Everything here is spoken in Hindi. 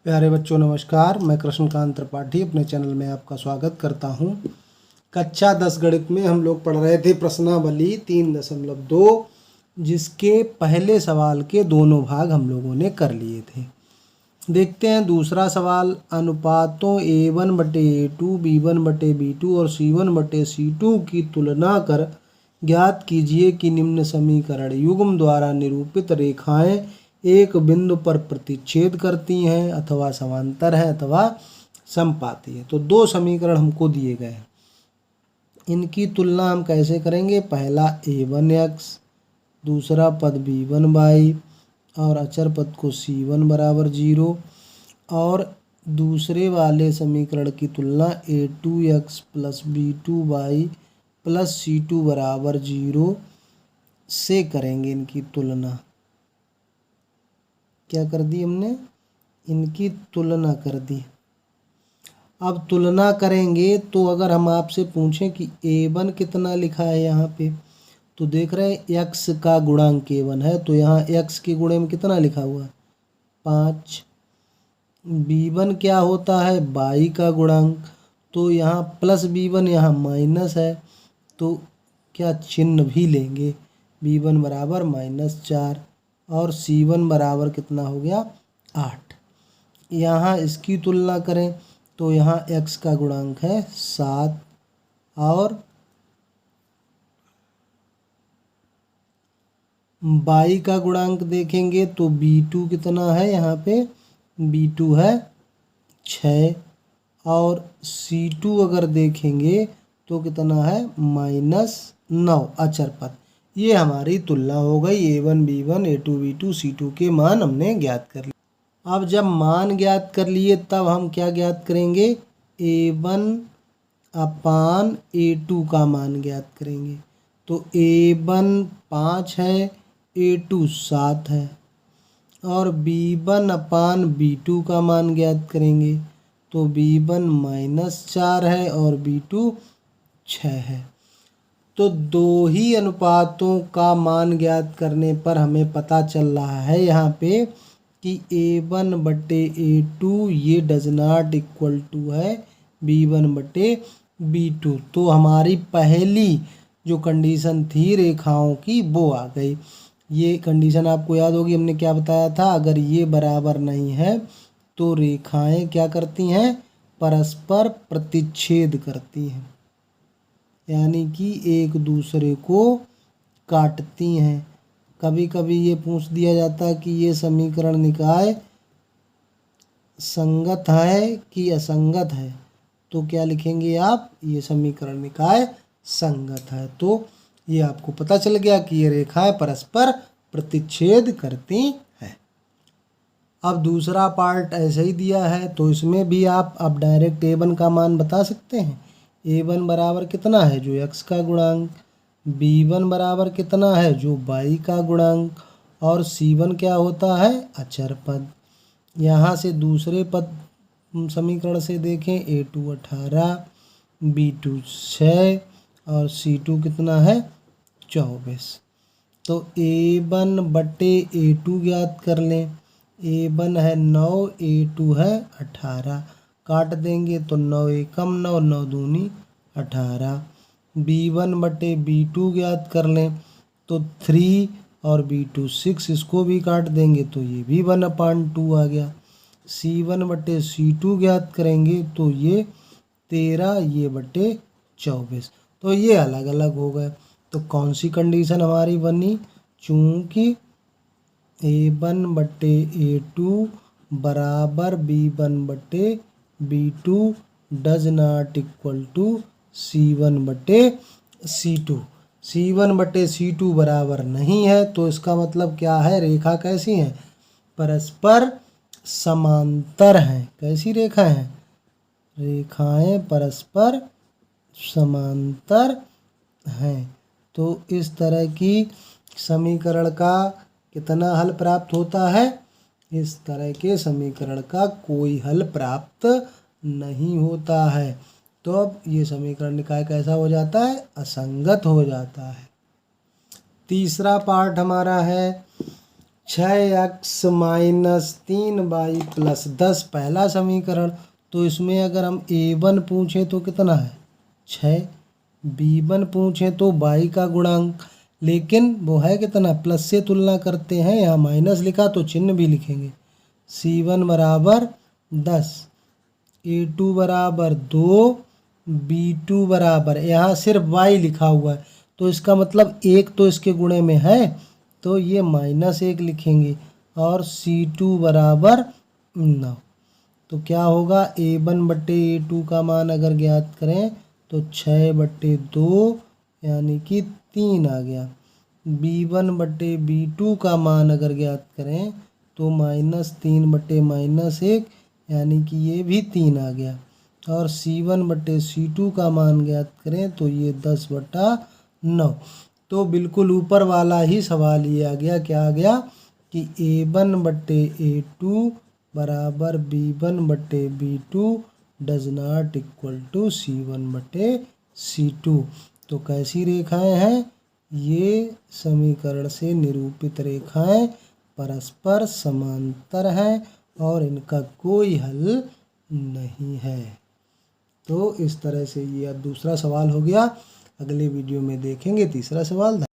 प्यारे बच्चों नमस्कार। मैं कृष्णकांत त्रिपाठी अपने चैनल में आपका स्वागत करता हूं। कक्षा 10 गणित में हम लोग पढ़ रहे थे प्रश्नावली 3.2, जिसके पहले सवाल के दोनों भाग हम लोगों ने कर लिए थे। देखते हैं दूसरा सवाल। अनुपातों A1/A2, B1/B2 और C1/C2 की तुलना कर ज्ञात कीजिए कि निम्न समीकरण युग्म द्वारा निरूपित रेखाएं एक बिंदु पर प्रतिच्छेद करती हैं अथवा समांतर है अथवा समपाती है। तो दो समीकरण हमको दिए गए हैं, इनकी तुलना हम कैसे करेंगे। पहला A1x, दूसरा पद B1y और अचर पद को C1 = 0, और दूसरे वाले समीकरण की तुलना A2x + B2y + C2 = 0 से करेंगे। इनकी तुलना क्या कर दी हमने, इनकी तुलना कर दी। अब तुलना करेंगे तो अगर हम आपसे पूछें कि A1 कितना लिखा है यहाँ पे, तो देख रहे हैं x का गुणांक A1 है, तो यहाँ x के गुणे में कितना लिखा हुआ है 5। B1 क्या होता है y का गुणांक, तो यहाँ प्लस B1 यहाँ माइनस है, तो क्या चिन्ह भी लेंगे, B1 = -4 और C1 बराबर कितना हो गया 8। यहाँ इसकी तुलना करें तो यहाँ x का गुणांक है 7 और y का गुणांक देखेंगे तो B2 कितना है, यहाँ पे B2 है 6 और C2 अगर देखेंगे तो कितना है -9 अचर पद। ये हमारी तुलना हो गई। A1 B1 A2 B2 C2 के मान हमने ज्ञात कर लिए। अब जब मान ज्ञात कर लिए तब हम क्या ज्ञात करेंगे, A1/A2 का मान ज्ञात करेंगे। तो A1 5 है, A2 7 है, और B1/B2 का मान ज्ञात करेंगे तो B1 -4 है और B2 6 है। तो दो ही अनुपातों का मान ज्ञात करने पर हमें पता चल रहा है यहाँ पे कि A1/A2 ये डज नॉट इक्वल टू है B1/B2। तो हमारी पहली जो कंडीशन थी रेखाओं की वो आ गई। ये कंडीशन आपको याद होगी, हमने क्या बताया था, अगर ये बराबर नहीं है तो रेखाएं क्या करती हैं, परस्पर प्रतिच्छेद करती हैं, यानी कि एक दूसरे को काटती हैं। कभी कभी ये पूछ दिया जाता है कि ये समीकरण निकाय संगत है कि असंगत है, तो क्या लिखेंगे आप, ये समीकरण निकाय संगत है। तो ये आपको पता चल गया कि ये रेखाएं परस्पर प्रतिच्छेद करती हैं। अब दूसरा पार्ट ऐसे ही दिया है, तो इसमें भी आप अब डायरेक्ट A1 का मान बता सकते हैं। A1 बराबर कितना है, जो x का गुणांक, B1 बराबर कितना है, जो y का गुणांक, और C1 क्या होता है, अचर पद। यहाँ से दूसरे पद समीकरण से देखें, A2 18, B2 6 और C2 कितना है 24। तो A1/A2 ज्ञात कर लें। A1 है 9, A2 है 18, काट देंगे तो 9 एकम 9, 9 दूनी 18। B1/B2 ज्ञात कर लें तो 3 और B2 6, इसको भी काट देंगे तो ये भी 1/2 आ गया। C1/C2 ज्ञात करेंगे तो ये 13, ये 24। तो ये अलग अलग हो गए। तो कौन सी कंडीशन हमारी बनी, चूँकि A1/A2 बराबर B1/B2 does not equal to C1/C2। C1/C2 बराबर नहीं है, तो इसका मतलब क्या है, रेखा कैसी है, परस्पर समांतर हैं। कैसी रेखा हैं, रेखाएं परस्पर समांतर हैं। तो इस तरह की समीकरण का कितना हल प्राप्त होता है, इस तरह के समीकरण का कोई हल प्राप्त नहीं होता है। तो अब ये समीकरण निकाय कैसा हो जाता है, असंगत हो जाता है। तीसरा पार्ट हमारा है 6x-3y+10 पहला समीकरण। तो इसमें अगर हम a1 पूछें तो कितना है 6, b1 पूछें तो y का गुणांक, लेकिन वो है कितना प्लस से तुलना करते हैं, यहाँ माइनस लिखा तो चिन्ह भी लिखेंगे। c1 बराबर 10, a2 बराबर 2, b2 बराबर, यहाँ सिर्फ y लिखा हुआ है तो इसका मतलब एक तो इसके गुणे में है तो ये -1 लिखेंगे, और c2 बराबर 9। तो क्या होगा a1/a2 का मान अगर ज्ञात करें तो 6/2 यानी कि 3 आ गया। b1/b2 का मान अगर ज्ञात करें तो -3/-1 यानी कि ये भी 3 आ गया। और c1/c2 का मान ज्ञात करें तो ये 10/9। तो बिल्कुल ऊपर वाला ही सवाल ये आ गया, क्या आ गया कि a1/a2 बराबर b1/b2 does not equal to c1/c2। तो कैसी रेखाएं हैं ये, समीकरण से निरूपित रेखाएं परस्पर समांतर हैं और इनका कोई हल नहीं है। तो इस तरह से ये अब दूसरा सवाल हो गया। अगले वीडियो में देखेंगे तीसरा सवाल।